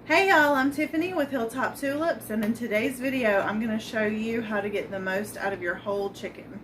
Hey y'all, I'm Tiffany with Hilltop Tulips, and in today's video I'm going to show you how to get the most out of your whole chicken.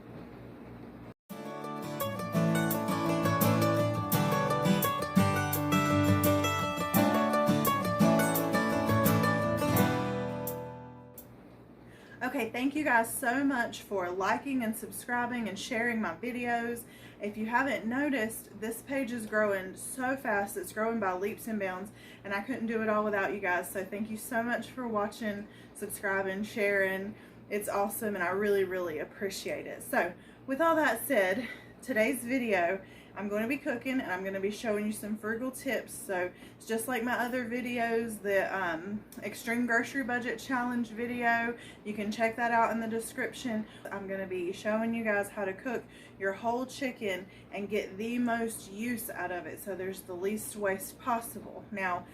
Okay, thank you guys so much for liking and subscribing and sharing my videos. If you haven't noticed, this page is growing so fast. It's growing by leaps and bounds, and I couldn't do it all without you guys. So thank you so much for watching, subscribing, sharing. It's awesome, and I really appreciate it. So with all that said, today's video, I'm going to be cooking, and I'm going to be showing you some frugal tips. So it's just like my other videos, the Extreme Grocery Budget Challenge video. You can check that out in the description. I'm going to be showing you guys how to cook your whole chicken and get the most use out of it so there's the least waste possible. Now,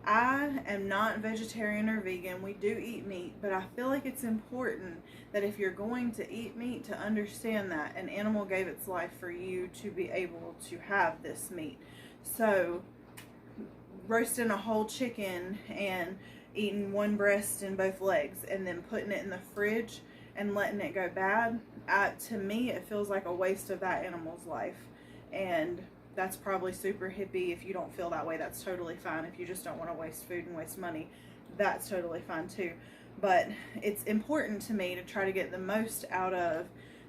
I am not vegetarian or vegan. We do eat meat, but I feel like it's important that if you're going to eat meat, to understand that an animal gave its life for you to be able to have this meat. So roasting a whole chicken and eating one breast and both legs and then putting it in the fridge and letting it go bad, to me it feels like a waste of that animal's life. And that's probably super hippie. If you don't feel that way, that's totally fine. If you just don't want to waste food and waste money, that's totally fine too. But it's important to me to try to get the most out of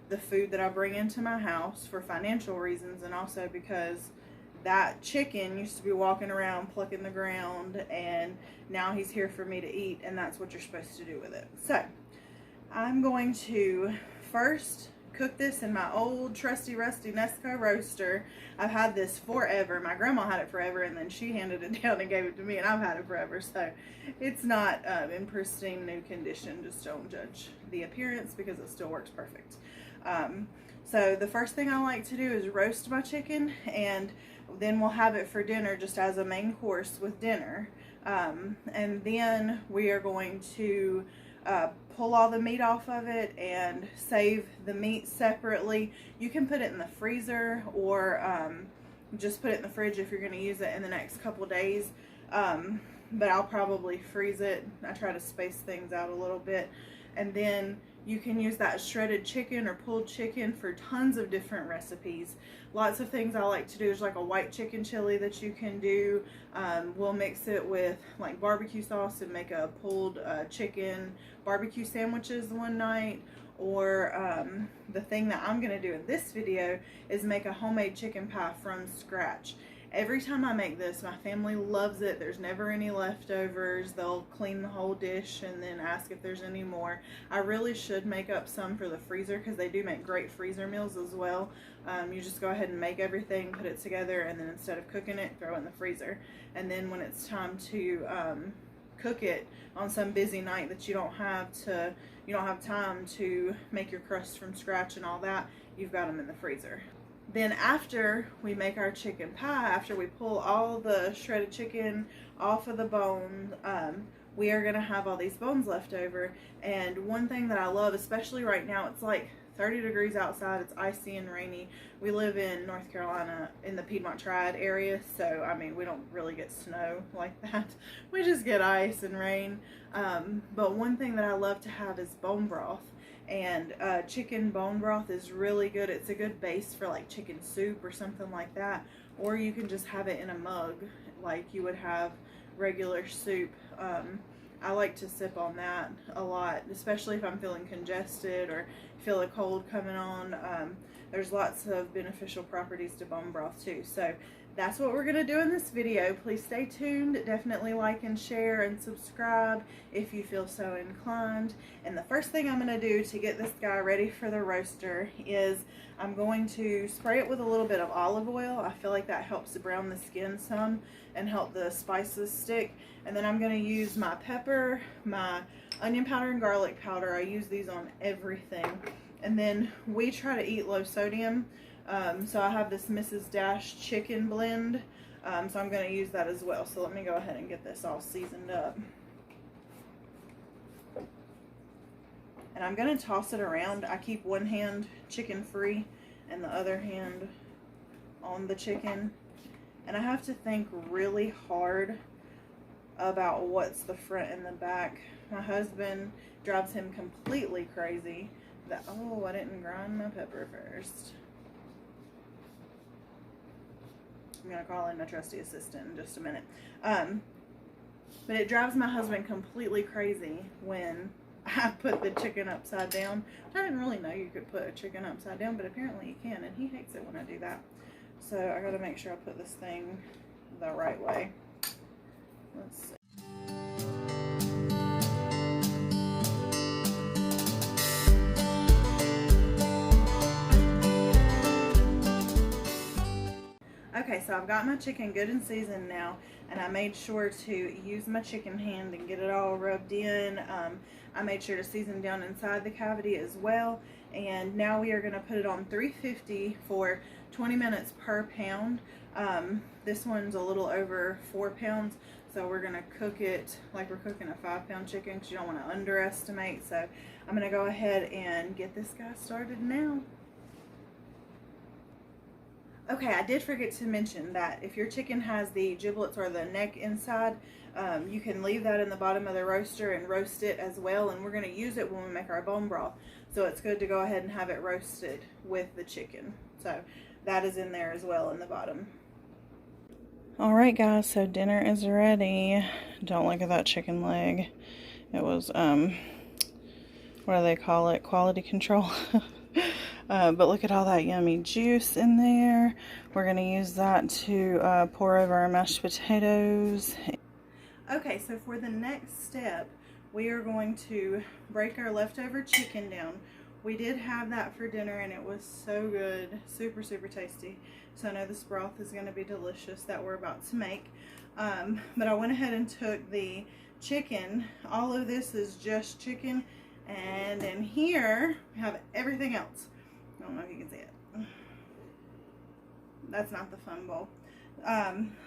the food that I bring into my house for financial reasons, and also because that chicken used to be walking around plucking the ground, and now he's here for me to eat, and that's what you're supposed to do with it. So I'm going to first cook this in my old trusty rusty Nesco roaster. I've had this forever. My grandma had it forever, and then she handed it down and gave it to me, and I've had it forever. So it's not in pristine new condition. Just don't judge the appearance because it still works perfect. So the first thing I like to do is roast my chicken, and then we'll have it for dinner just as a main course with dinner. And then we are going to pull all the meat off of it and save the meat separately. You can put it in the freezer, or just put it in the fridge if you're going to use it in the next couple days. But I'll probably freeze it. I try to space things out a little bit. And then you can use that shredded chicken or pulled chicken for tons of different recipes. Lots of things I like to do. There's like a white chicken chili that you can do. We'll mix it with like barbecue sauce and make a pulled chicken barbecue sandwiches one night. Or the thing that I'm going to do in this video is make a homemade chicken pie from scratch. Every time I make this, my family loves it. There's never any leftovers. They'll clean the whole dish and then ask if there's any more. I really should make up some for the freezer because they do make great freezer meals as well. You just go ahead and make everything, put it together, and then instead of cooking it, throw it in the freezer. And then when it's time to cook it on some busy night that you don't have time to make your crust from scratch and all that, you've got them in the freezer. Then after we make our chicken pie, after we pull all the shredded chicken off of the bone, we are going to have all these bones left over. And one thing that I love, especially right now, it's like 30 degrees outside, it's icy and rainy. We live in North Carolina in the Piedmont Triad area, so I mean, we don't really get snow like that. We just get ice and rain. But one thing that I love to have is bone broth. And chicken bone broth is really good. It's a good base for like chicken soup or something like that. Or you can just have it in a mug like you would have regular soup. I like to sip on that a lot, especially if I'm feeling congested or feel a cold coming on. There's lots of beneficial properties to bone broth too. So that's what we're going to do in this video. Please stay tuned. Definitely like and share and subscribe if you feel so inclined. And the first thing I'm going to do to get this guy ready for the roaster is I'm going to spray it with a little bit of olive oil. I feel like that helps to brown the skin some and help the spices stick. And then I'm going to use my pepper, my onion powder, and garlic powder. I use these on everything. And then we try to eat low sodium. So I have this Mrs. Dash chicken blend, so I'm going to use that as well. So let me go ahead and get this all seasoned up. And I'm going to toss it around. I keep one hand chicken free and the other hand on the chicken. And I have to think really hard about what's the front and the back. My husband drives him completely crazy that, oh, I didn't grind my pepper first. I'm gonna call in my trusty assistant in just a minute. But it drives my husband completely crazy when I put the chicken upside down. I didn't really know you could put a chicken upside down, but apparently you can, and he hates it when I do that. So I gotta make sure I put this thing the right way. Let's see. Okay, so I've got my chicken good and seasoned now, and I made sure to use my chicken hand and get it all rubbed in. I made sure to season down inside the cavity as well, and now we are going to put it on 350 for 20 minutes per pound. This one's a little over 4 pounds, so we're going to cook it like we're cooking a 5-pound chicken because you don't want to underestimate. So I'm going to go ahead and get this guy started now. Okay, I did forget to mention that if your chicken has the giblets or the neck inside, you can leave that in the bottom of the roaster and roast it as well, and we're going to use it when we make our bone broth. So it's good to go ahead and have it roasted with the chicken. So that is in there as well in the bottom. Alright guys, so dinner is ready. Don't look at that chicken leg. It was, what do they call it? Quality control. But look at all that yummy juice in there. We're going to use that to pour over our mashed potatoes. Okay, so for the next step, we are going to break our leftover chicken down. We did have that for dinner and it was so good. Super, super tasty. So I know this broth is going to be delicious that we're about to make. But I went ahead and took the chicken. All of this is just chicken. And in here, we have everything else. I don't know if you can see it. That's not the fun bowl.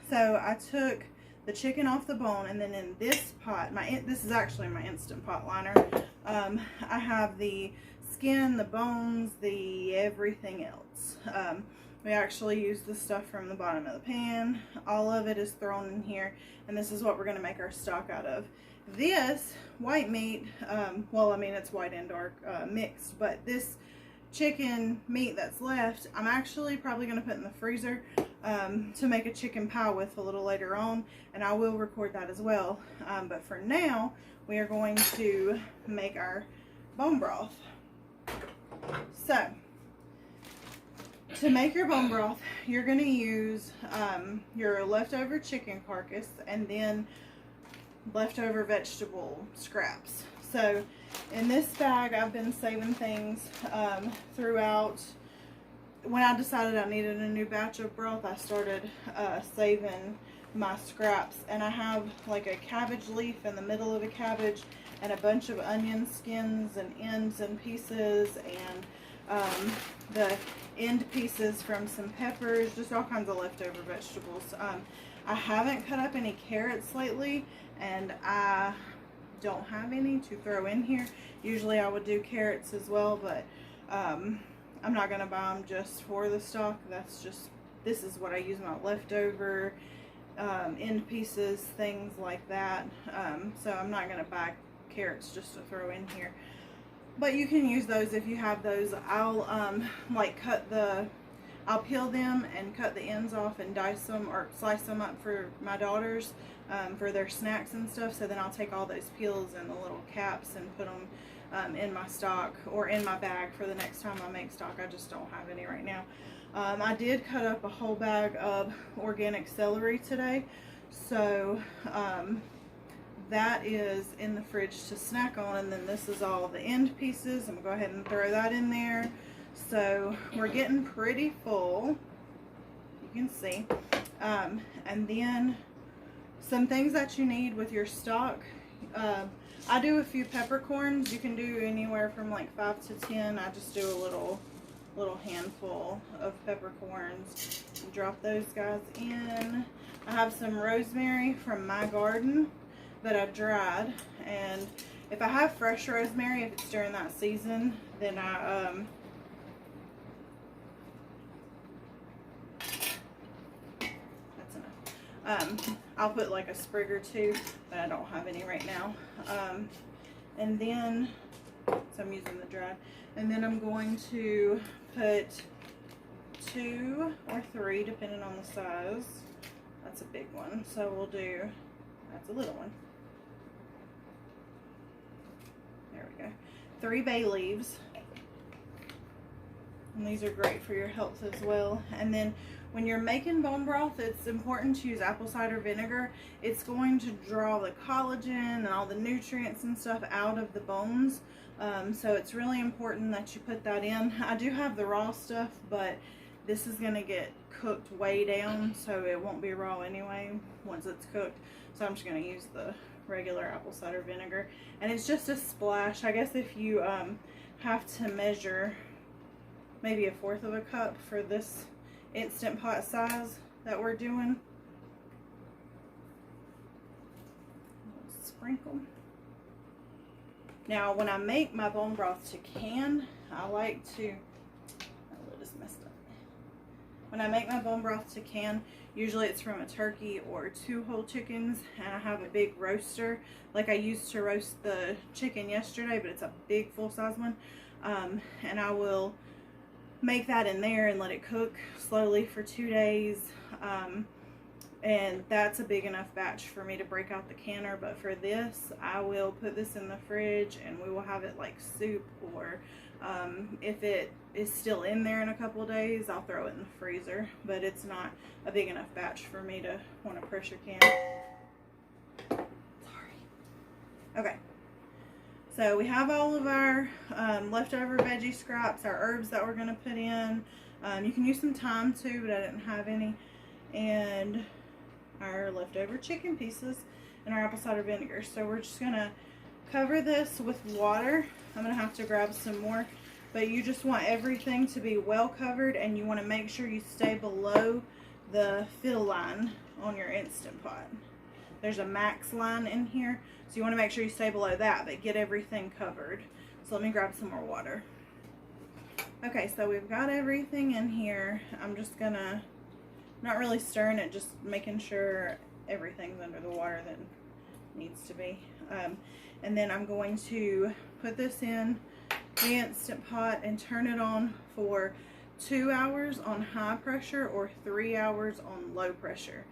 So I took the chicken off the bone, and then in this pot, this is actually my Instant Pot liner. I have the skin, the bones, the everything else. We actually use the stuff from the bottom of the pan. All of it is thrown in here, and this is what we're going to make our stock out of. This white meat, well, I mean, it's white and dark mixed, but this chicken meat that's left, I'm actually probably going to put in the freezer to make a chicken pie with a little later on, and I will record that as well. But for now, we are going to make our bone broth. So, to make your bone broth, you're going to use your leftover chicken carcass and then leftover vegetable scraps. So in this bag, I've been saving things throughout. When I decided I needed a new batch of broth, I started saving my scraps, and I have like a cabbage leaf in the middle of a cabbage and a bunch of onion skins and ends and pieces, and the end pieces from some peppers, just all kinds of leftover vegetables. I haven't cut up any carrots lately, and I don't have any to throw in here. Usually I would do carrots as well, but I'm not going to buy them just for the stock. This is what I use my leftover end pieces, things like that. So I'm not going to buy carrots just to throw in here. But you can use those if you have those. I'll I'll peel them and cut the ends off and dice them or slice them up for my daughters for their snacks and stuff. So then I'll take all those peels and the little caps and put them in my stock or in my bag for the next time I make stock. I just don't have any right now. I did cut up a whole bag of organic celery today. So that is in the fridge to snack on, and then this is all the end pieces. I'm gonna go ahead and throw that in there. So we're getting pretty full, you can see. And then some things that you need with your stock. I do a few peppercorns. You can do anywhere from like 5 to 10. I just do a little handful of peppercorns. Drop those guys in. I have some rosemary from my garden that I dried, and if I have fresh rosemary, if it's during that season, then that's I'll put like a sprig or two, but I don't have any right now. And then, so I'm using the dried. And then I'm going to put 2 or 3, depending on the size. That's a big one, so we'll do, that's a little one. There we go. 3 bay leaves. And these are great for your health as well. And then when you're making bone broth, it's important to use apple cider vinegar. It's going to draw the collagen and all the nutrients and stuff out of the bones. So it's really important that you put that in. I do have the raw stuff, but this is going to get cooked way down, so it won't be raw anyway once it's cooked. So I'm just going to use the regular apple cider vinegar. And it's just a splash. I guess if you have to measure maybe 1/4 of a cup for this Instant Pot size that we're doing. Sprinkle. Now, when I make my bone broth to can, I like to, oh, it is messed up. When I make my bone broth to can, usually it's from a turkey or 2 whole chickens, and I have a big roaster. Like I used to roast the chicken yesterday, but it's a big full-size one. And I will make that in there and let it cook slowly for 2 days. And that's a big enough batch for me to break out the canner. But for this, I will put this in the fridge and we will have it like soup, or if it is still in there in a couple of days, I'll throw it in the freezer. But it's not a big enough batch for me to want to pressure can. Sorry. Okay. So we have all of our leftover veggie scraps, our herbs that we're going to put in. You can use some thyme too, but I didn't have any. And our leftover chicken pieces and our apple cider vinegar. So we're just going to cover this with water. I'm going to have to grab some more. But you just want everything to be well covered, and you want to make sure you stay below the fill line on your Instant Pot. There's a max line in here, so you want to make sure you stay below that, but get everything covered. So let me grab some more water. Okay, so we've got everything in here. I'm just gonna, not really stirring it, just making sure everything's under the water that needs to be. And then I'm going to put this in the Instant Pot and turn it on for 2 hours on high pressure or 3 hours on low pressure.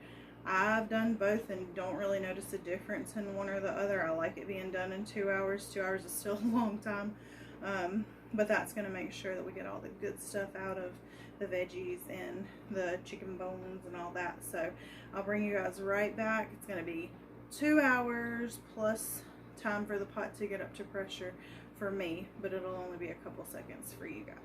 I've done both and don't really notice a difference in one or the other. I like it being done in 2 hours. 2 hours is still a long time. But that's going to make sure that we get all the good stuff out of the veggies and the chicken bones and all that. So I'll bring you guys right back. It's going to be 2 hours plus time for the pot to get up to pressure for me, but it'll only be a couple seconds for you guys.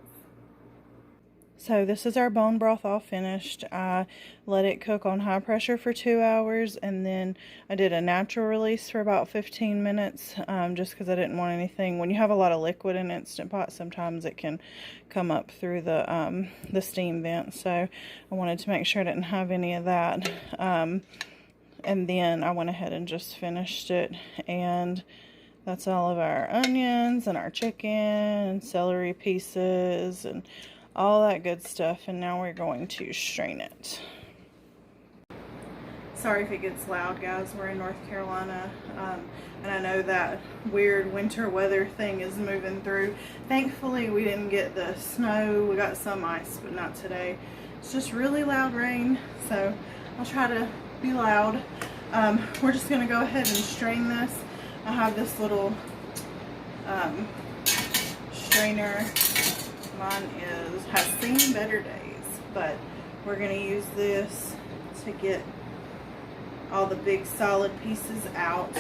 So this is our bone broth all finished. I let it cook on high pressure for 2 hours, and then I did a natural release for about 15 minutes just because I didn't want anything. When you have a lot of liquid in Instant Pot, sometimes it can come up through the steam vent. So I wanted to make sure I didn't have any of that. And then I went ahead and just finished it, and that's all of our onions and our chicken and celery pieces and all that good stuff. And now we're going to strain it. Sorry if it gets loud, guys. We're in North Carolina, and I know that weird winter weather thing is moving through. Thankfully, we didn't get the snow. We got some ice, but not today. It's just really loud rain, so I'll try to be loud. We're just going to go ahead and strain this. I have this little strainer. Mine has seen better days, but we're going to use this to get all the big solid pieces out.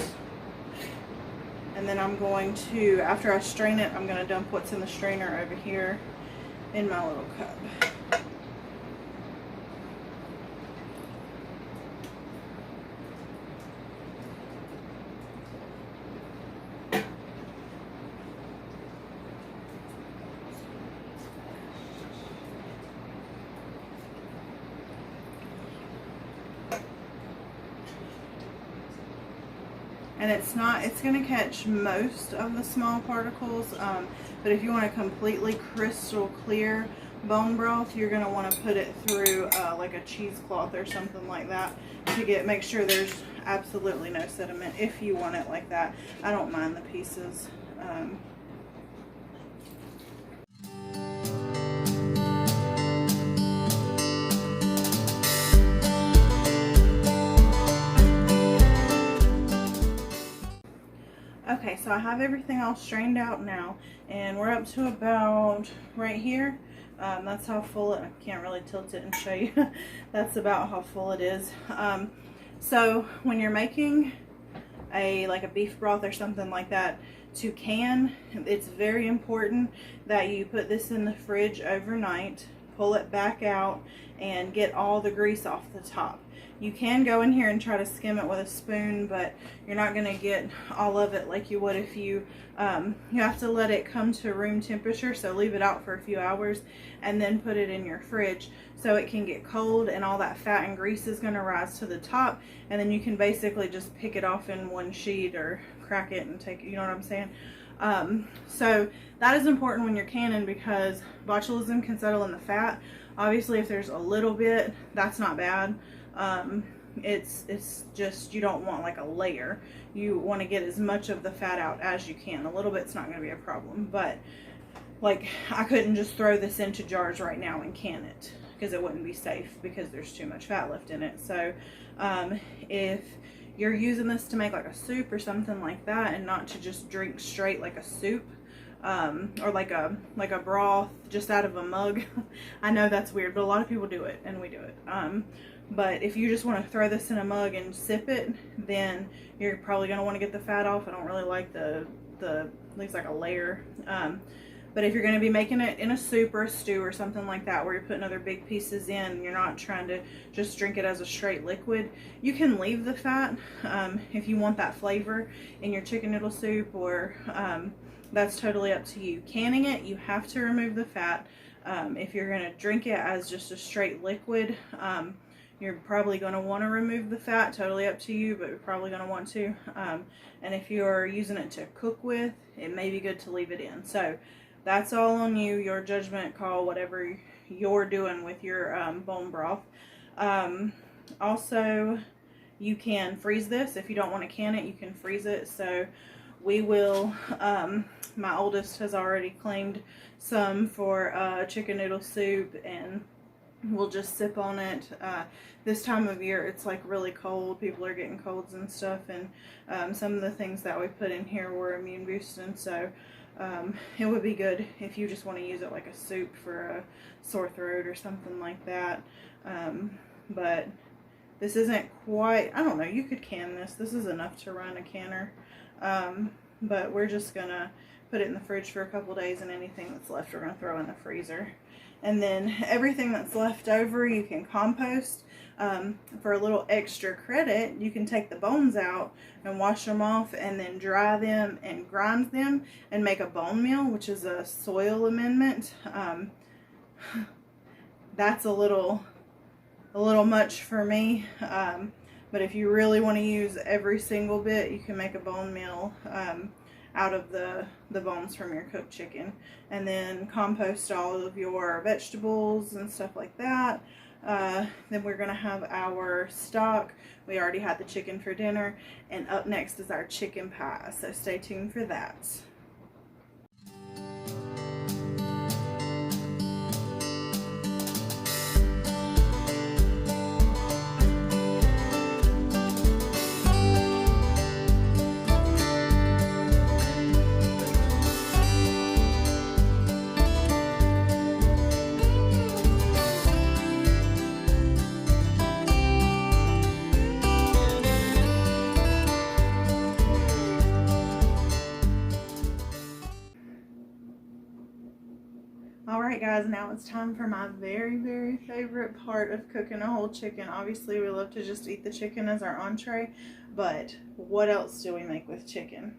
And then I'm going to, after I strain it, I'm going to dump what's in the strainer over here in my little cup. And it's going to catch most of the small particles, but if you want a completely crystal clear bone broth, you're going to want to put it through like a cheesecloth or something like that to make sure there's absolutely no sediment if you want it like that. I don't mind the pieces. Okay, so I have everything all strained out now, and we're up to about right here. That's how full I can't really tilt it and show you. That's about how full it is. So when you're making like a beef broth or something like that, to can, it's very important that you put this in the fridge overnight, pull it back out, and get all the grease off the top. You can go in here and try to skim it with a spoon, but you're not going to get all of it like you would if you have to let it come to room temperature, so leave it out for a few hours and then put it in your fridge so it can get cold, and all that fat and grease is going to rise to the top, and then you can basically just pick it off in one sheet or crack it and take it, you know what I'm saying? So that is important when you're canning, because botulism can settle in the fat. Obviously if there's a little bit, that's not bad. It's just, you don't want like a layer. You want to get as much of the fat out as you can. A little bit's not going to be a problem, but like I couldn't just throw this into jars right now and can it, because it wouldn't be safe because there's too much fat left in it. So if you're using this to make like a soup or something like that, and not to just drink straight like a soup, or like a broth just out of a mug. I know that's weird, but a lot of people do it, and we do it. But if you just want to throw this in a mug and sip it, then you're probably going to want to get the fat off. I don't really like the looks like a layer. But if you're going to be making it in a soup or a stew or something like that, where you're putting other big pieces in, you're not trying to just drink it as a straight liquid, you can leave the fat if you want that flavor in your chicken noodle soup, or that's totally up to you. Canning it, you have to remove the fat. If you're going to drink it as just a straight liquid, you're probably going to want to remove the fat. Totally up to you, but you're probably going to want to. And if you're using it to cook with, it may be good to leave it in. So that's all on you, your judgment call, whatever you're doing with your bone broth. Also, you can freeze this. If you don't want to can it, you can freeze it. So we will, my oldest has already claimed some for chicken noodle soup, and we'll just sip on it. This time of year, it's like really cold. People are getting colds and stuff, and some of the things that we put in here were immune boosting, so it would be good if you just want to use it like a soup for a sore throat or something like that. But this isn't quite, I don't know, you could can this. This is enough to run a canner. But we're just gonna put it in the fridge for a couple days, and anything that's left we're gonna throw in the freezer. And then everything that's left over you can compost. For a little extra credit, you can take the bones out and wash them off, and then dry them and grind them and make a bone meal, which is a soil amendment. That's a little much for me, but if you really want to use every single bit, you can make a bone meal out of the bones from your cooked chicken, and then compost all of your vegetables and stuff like that. Then we're going to have our stock. We already had the chicken for dinner, and up next is our chicken pie, so stay tuned for that. Alright guys, now it's time for my very, very favorite part of cooking a whole chicken. Obviously we love to just eat the chicken as our entree, but what else do we make with chicken?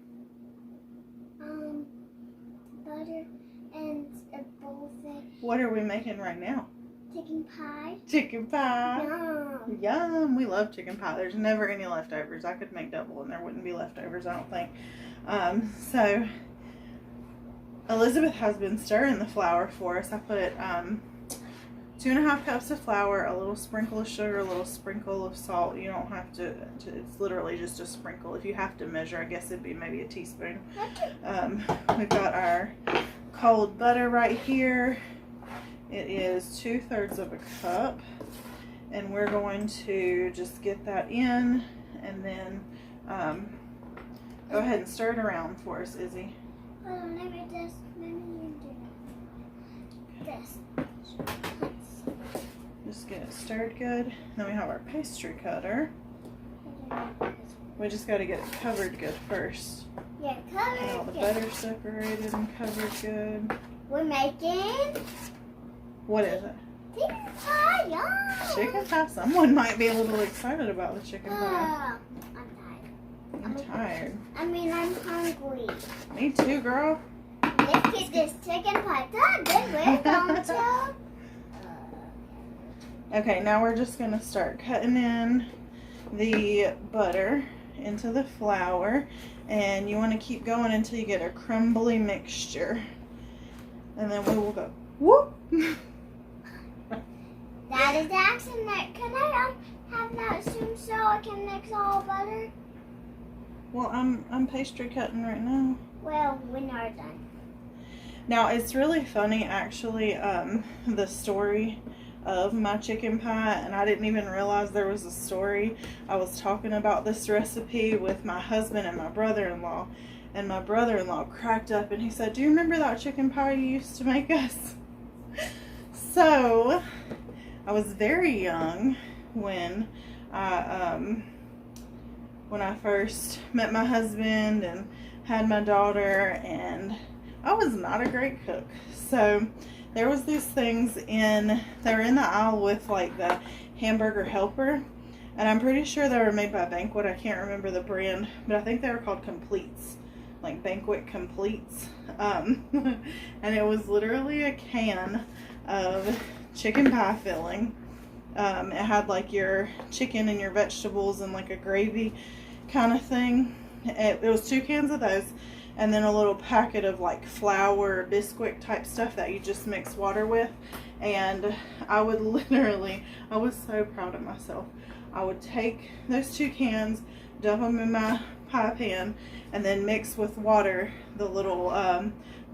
Butter and a bowl thing. What are we making right now? Chicken pie. Chicken pie. Yum. Yum. We love chicken pie. There's never any leftovers. I could make double and there wouldn't be leftovers, I don't think. So Elizabeth has been stirring the flour for us. I put 2.5 cups of flour, a little sprinkle of sugar, a little sprinkle of salt. You don't have to it's literally just a sprinkle. If you have to measure, I guess it'd be maybe a teaspoon. We've got our cold butter right here. It is 2/3 of a cup, and we're going to just get that in, and then go ahead and stir it around for us, Izzy. Hold on, maybe this. Maybe you do this. Just get it stirred good. Then we have our pastry cutter. We just got to get it covered good first. Yeah, Get all covered. the butter separated and covered good. We're making What is it? chicken pie. Yum. Chicken pie. Someone might be a little excited about the chicken pie. I'm tired. I'm tired. I mean, I'm hungry. Me too, girl. Let's get this chicken pie done. Then we're going to. Okay, now we're just going to start cutting in the butter into the flour, and you want to keep going until you get a crumbly mixture, and then we will go whoop. That is the accent. Can I have that soon so I can mix all butter? Well, I'm pastry cutting right now. Well, when are done. Now it's really funny actually, the story of my chicken pie, and I didn't even realize there was a story. I was talking about this recipe with my husband and my brother-in-law, and my brother-in-law cracked up and he said, "Do you remember that chicken pie you used to make us?" So I was very young when I first met my husband and had my daughter, and I was not a great cook. So there was these things they were in the aisle with like the hamburger helper, and I'm pretty sure they were made by Banquet. I can't remember the brand, but I think they were called Completes, like Banquet Completes. And it was literally a can of chicken pie filling. It had like your chicken and your vegetables and like a gravy kind of thing. It was 2 cans of those, and then a little packet of like flour, Bisquick type stuff that you just mix water with. And I would literally, I was so proud of myself. I would take those 2 cans, dump them in my pie pan, and then mix with water the little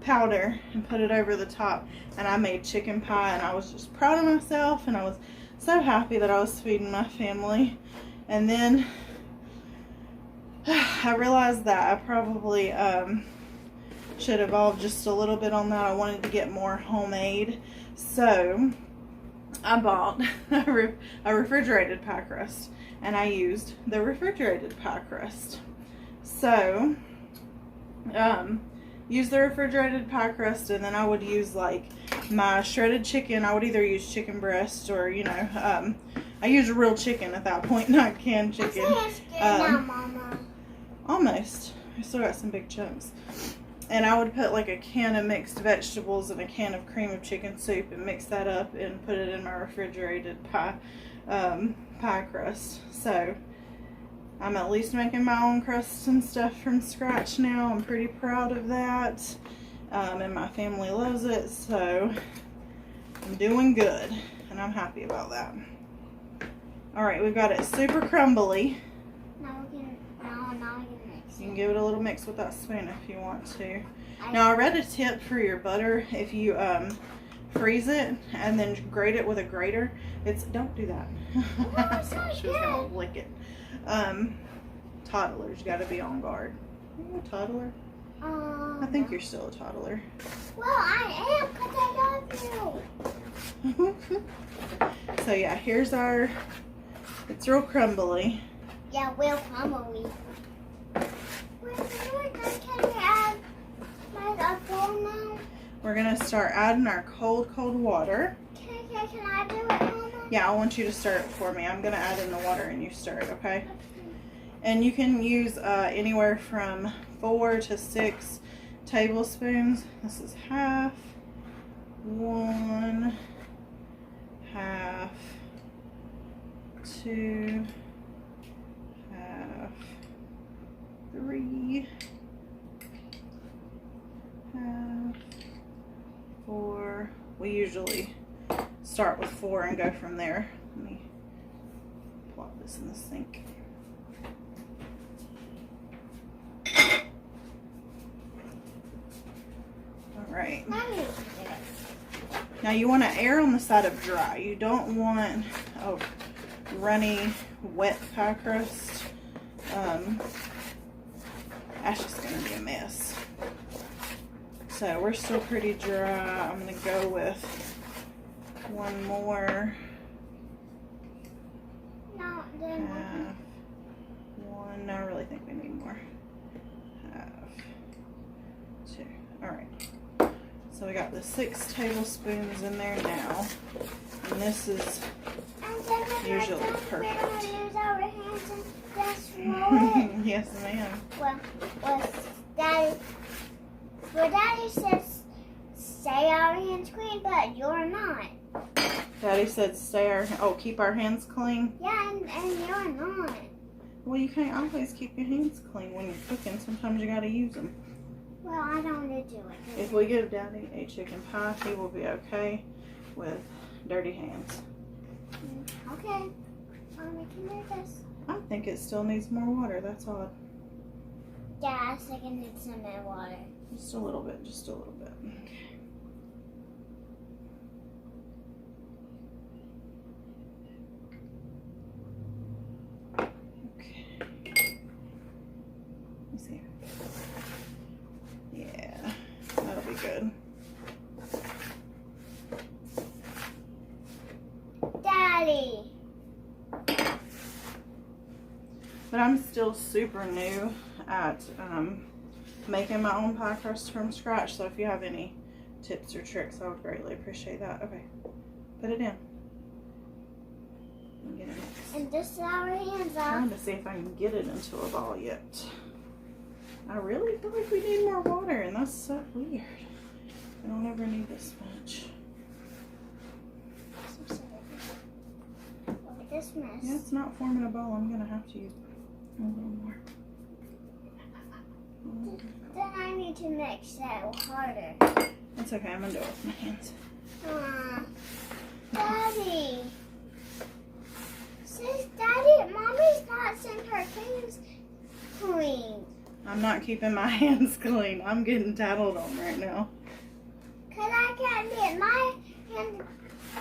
powder and put it over the top. And I made chicken pie, and I was just proud of myself, and I was so happy that I was feeding my family. And then I realized that I probably should evolve just a little bit on that. I wanted to get more homemade, so I bought a refrigerated pie crust, and I used the refrigerated pie crust. So use the refrigerated pie crust, and then I would use like my shredded chicken. I would either use chicken breast or, you know, I use real chicken at that point, not canned chicken. It's good now, Mama. Almost. I still got some big chunks. And I would put like a can of mixed vegetables and a can of cream of chicken soup and mix that up and put it in my refrigerated pie crust. So I'm at least making my own crusts and stuff from scratch now. I'm pretty proud of that. And my family loves it, so I'm doing good, and I'm happy about that. All right, we've got it super crumbly. Now we're gonna mix You it. can give it a little mix with that spoon if you want to. Now I read a tip for your butter. If you freeze it and then grate it with a grater, don't do that. Oh, it's so She was gonna good. lick it. Toddlers got to be on guard. Are you a toddler? I think you're still a toddler. Well, I am, because I love you. So yeah, here's our, it's real crumbly. Yeah, we'll crumbly. Can you add my bowl now? We're gonna start adding our cold water. Can I do it, Mama? Yeah, I want you to stir it for me. I'm gonna add in the water and you stir it, okay? And you can use anywhere from 4 to 6 tablespoons. This is half, 1, half, 2, half, 3, half, 4. We usually start with 4 and go from there. Let me plop this in the sink. All right. Now you want to err on the side of dry. You don't want a runny, wet pie crust. That's just going to be a mess. So we're still pretty dry. I'm going to go with one more. No, then Half. One. No, I really think we need more. Half. 2. All right. So we got the 6 tablespoons in there now. And this is usually perfect. We're gonna use our hands and just roll it. Yes, ma'am. Well, Daddy says stay our hands clean, but you're not. Daddy said keep our hands clean. Yeah, and you're not. Well, you can't always keep your hands clean when you're cooking. Sometimes you gotta use them. Well, I don't want to do it. If we give Daddy a chicken pie, he will be okay with dirty hands. Okay. We can do this. I think it still needs more water. That's odd. Yeah, I think it needs some more water. Just a little bit. Just a little bit. Okay. Let's see. Yeah, that'll be good. Daddy. But I'm still super new at making my own pie crust from scratch. So if you have any tips or tricks, I would greatly appreciate that. Okay, put it in. Get it mixed. And just our hands off. Trying to see if I can get it into a ball yet. I really feel like we need more water, and that's so weird. I don't ever need this much. Look at this mess. Yeah, it's not forming a ball. I'm gonna have to use a little more. Then I need to mix that harder. It's okay. I'm gonna do it with my hands. Daddy. Says Daddy, Mommy's not saying her hands clean. I'm not keeping my hands clean. I'm getting tattled on right now. Cause I can't get my hands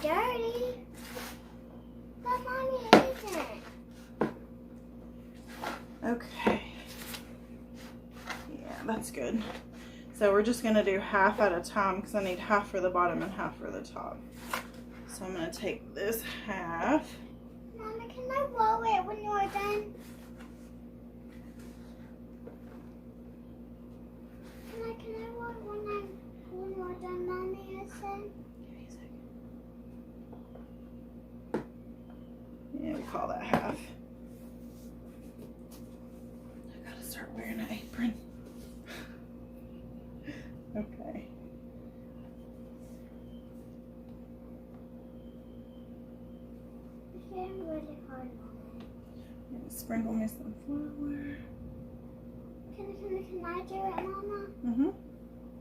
dirty. But Mommy isn't. Okay. Yeah, that's good. So we're just gonna do half at a time because I need half for the bottom and half for the top. So I'm gonna take this half. Mommy, can I roll it when you're done? Can I roll it when you're done, Mommy? I said. Give me a second. Yeah, we'll call that half. I gotta start wearing an apron. Okay. It's getting really hard, Mommy. Sprinkle me some flour. Can I do it, Mama? Mm-hmm.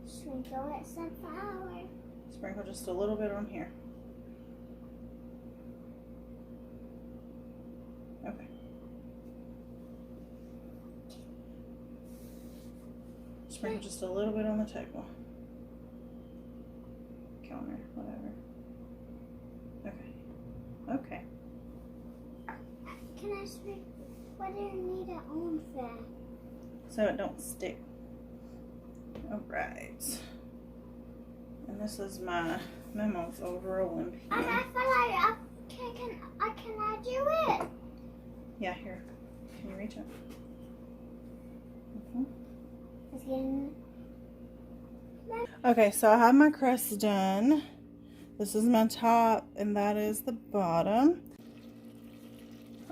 Sprinkle it some flour. Sprinkle just a little bit on here. Okay. Sprinkle just a little bit on the table. Counter, whatever. Okay. Okay. Can I sprinkle? What do you need it on for? So it don't stick. Alright. And this is my memos over a rolling pin. I feel like can I do it? Yeah, here. Can you reach up? Mm-hmm. It's getting. Okay, so I have my crust done. This is my top and that is the bottom.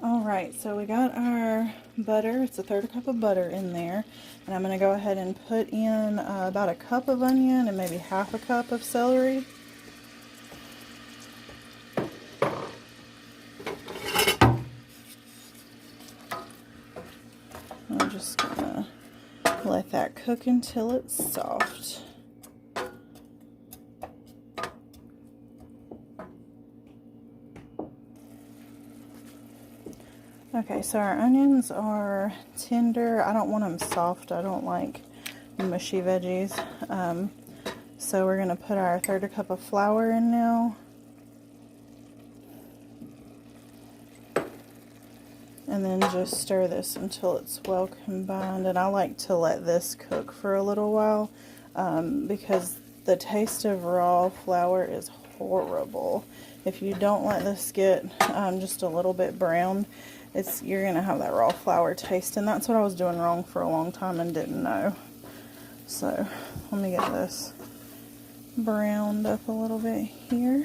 Alright, so we got our butter. It's a 1/3 cup of butter in there. And I'm going to go ahead and put in about a cup of onion and maybe 1/2 cup of celery. I'm just going to let that cook until it's soft. Okay, so our onions are tender. I don't want them soft. I don't like mushy veggies. So we're going to put our 1/3 cup of flour in now. And then just stir this until it's well combined. And I like to let this cook for a little while because the taste of raw flour is horrible. If you don't let this get just a little bit brown, you're going to have that raw flour taste. And that's what I was doing wrong for a long time and didn't know. So let me get this browned up a little bit here.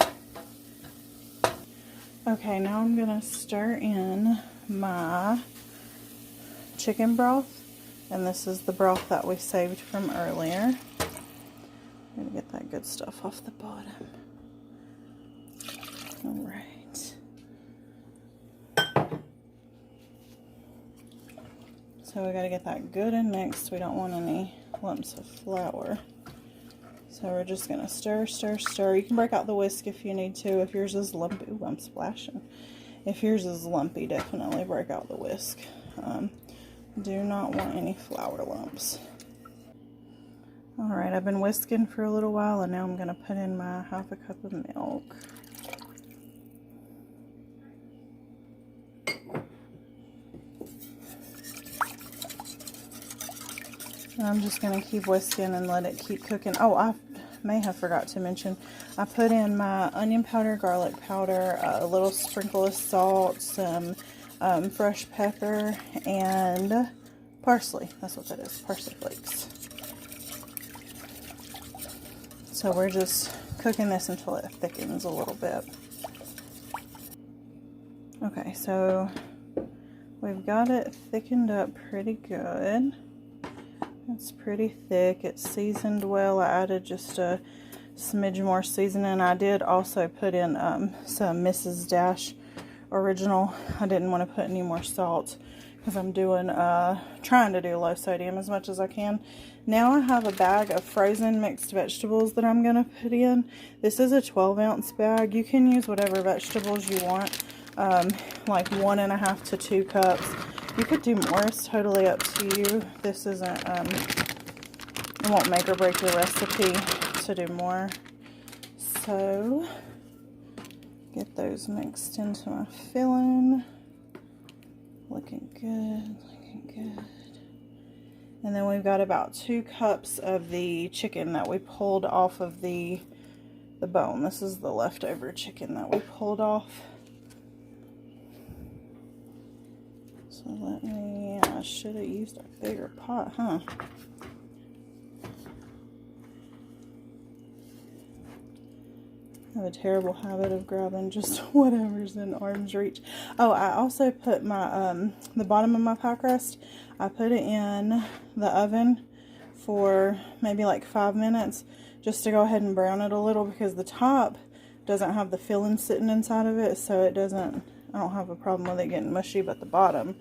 Okay, now I'm going to stir in my chicken broth, and this is the broth that we saved from earlier. I'm going to get that good stuff off the bottom. Alright. So we got to get that good and mixed. We don't want any lumps of flour. So we're just going to stir, stir, stir. You can break out the whisk if you need to. If yours is lumpy, ooh, I'm splashing. If yours is lumpy, definitely break out the whisk. Do not want any flour lumps. Alright, I've been whisking for a little while, and now I'm going to put in my 1/2 cup of milk. And I'm just going to keep whisking and let it keep cooking. Oh, I may have forgot to mention, I put in my onion powder, garlic powder, a little sprinkle of salt, some fresh pepper, and parsley. That's what that is, parsley flakes. So we're just cooking this until it thickens a little bit. Okay, so we've got it thickened up pretty good. It's pretty thick. It's seasoned well. I added just a smidge more seasoning. I did also put in some Mrs. Dash original. I didn't want to put any more salt because I'm doing trying to do low sodium as much as I can. Now I have a bag of frozen mixed vegetables that I'm going to put in. This is a 12-ounce bag. You can use whatever vegetables you want, like 1.5 to 2 cups. You could do more, it's totally up to you. This isn't, it won't make or break your recipe to do more. So, get those mixed into my filling. Looking good, looking good. And then we've got about 2 cups of the chicken that we pulled off of the bone. This is the leftover chicken that we pulled off. So I should have used a bigger pot, huh? I have a terrible habit of grabbing just whatever's in arm's reach. Oh, I also put my, the bottom of my pie crust, I put it in the oven for maybe like 5 minutes just to go ahead and brown it a little because the top doesn't have the filling sitting inside of it, so it doesn't, I don't have a problem with it getting mushy, but the bottom,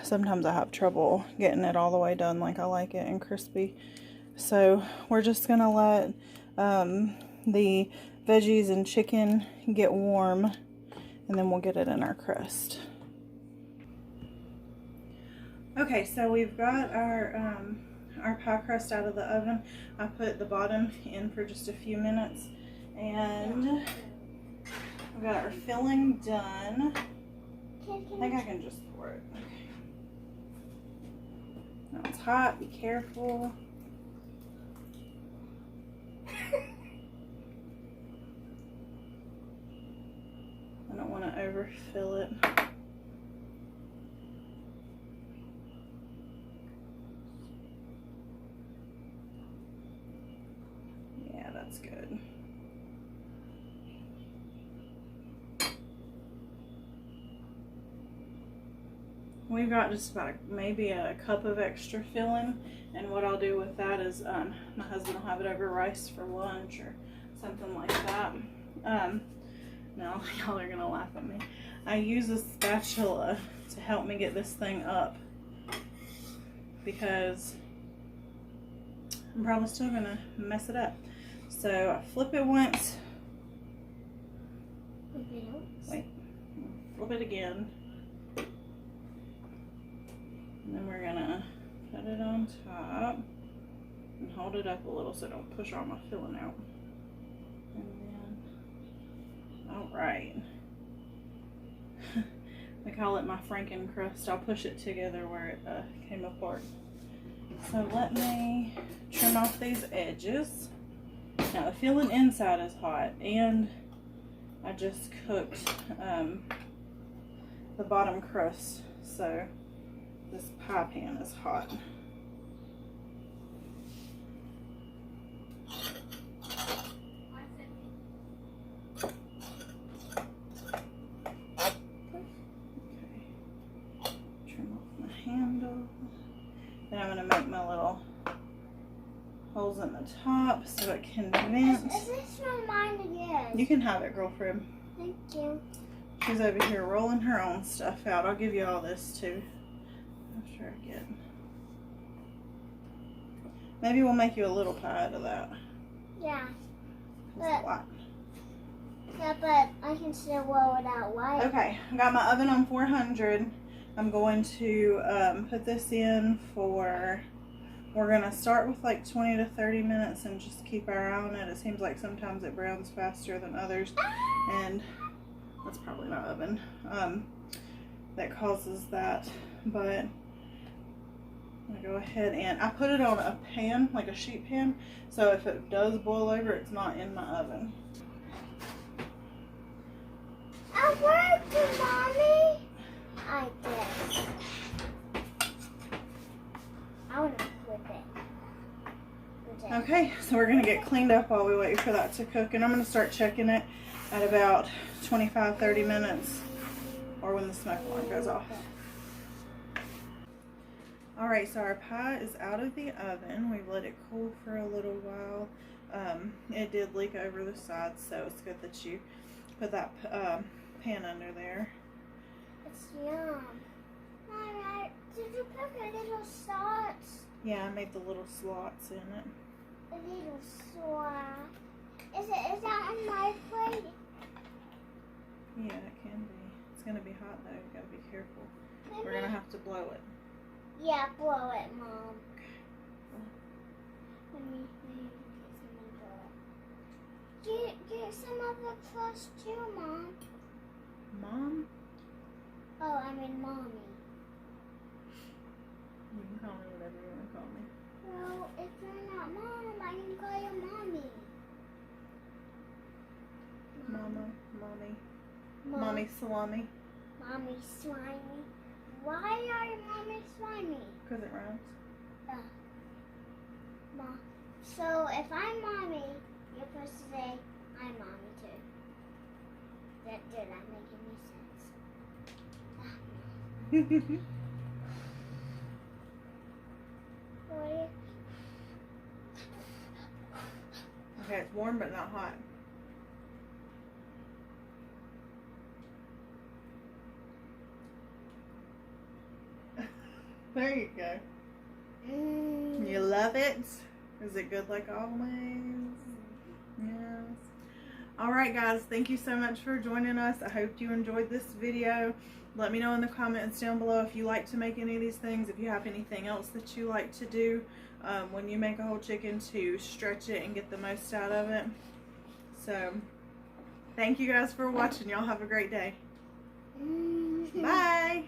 sometimes I have trouble getting it all the way done like I like it and crispy. So we're just going to let the veggies and chicken get warm, and then we'll get it in our crust. Okay, so we've got our pie crust out of the oven. I put the bottom in for just a few minutes, and we've got our filling done. I think I can just pour it. Okay. Now it's hot, be careful. I don't want to overfill it. Yeah, that's good. We've got just about maybe a cup of extra filling, and what I'll do with that is my husband will have it over rice for lunch or something like that. Now y'all are gonna laugh at me. I use a spatula to help me get this thing up because I'm probably still gonna mess it up. So I flip it once. Wait, flip it again. on top and hold it up a little so don't push all my filling out. And then, all right. I call it my Franken crust. I'll push it together where it came apart. So let me trim off these edges. Now the filling inside is hot, and I just cooked the bottom crust, so this pie pan is hot. Then I'm going to make my little holes in the top so it can vent. Is this from mine again? You can have it, girlfriend. Thank you. She's over here rolling her own stuff out. I'll give you all this too after I get. Maybe we'll make you a little pie out of that. Yeah. That's a lot. Yeah, but I can still roll it out white. Okay, I got my oven on 400. I'm going to put this in for, we're going to start with like 20 to 30 minutes and just keep our eye on it. It seems like sometimes it browns faster than others, and that's probably my oven that causes that. But I'm going to go ahead and I put it on a pan, like a sheet pan, so if it does boil over, it's not in my oven. I worked, Mommy. I did. I want to flip it. Okay, so we're going to get cleaned up while we wait for that to cook, and I'm going to start checking it at about 25-30 minutes or when the smoke alarm goes off. Alright, so our pie is out of the oven. We've let it cool for a little while. It did leak over the sides, so it's good that you put that pan under there. It's yum. Alright, did you put the little slots? Yeah, I made the little slots in it. The little slot. Is that on my plate? Yeah, it can be. It's going to be hot though, you got to be careful. Maybe. We're going to have to blow it. Yeah, blow it, Mom. Let me get some of the crust too, Mom. Mom? Oh, I mean Mommy. You can call me whatever you want to call me. Well, if you're not Mom, I can call you Mommy. Mama, Mommy. Mom. Mommy Salami. Mommy Slimy. Why are you Mommy Slimy? Because it rhymes. Mom. So if I'm Mommy, you're supposed to say I'm Mommy too. Did that make any sense? Okay, it's warm but not hot. There you go. You love it? Is it good like always? Yes. Alright guys, thank you so much for joining us. I hope you enjoyed this video. Let me know in the comments down below if you like to make any of these things, if you have anything else that you like to do when you make a whole chicken to stretch it and get the most out of it. So, thank you guys for watching. Y'all have a great day. Bye!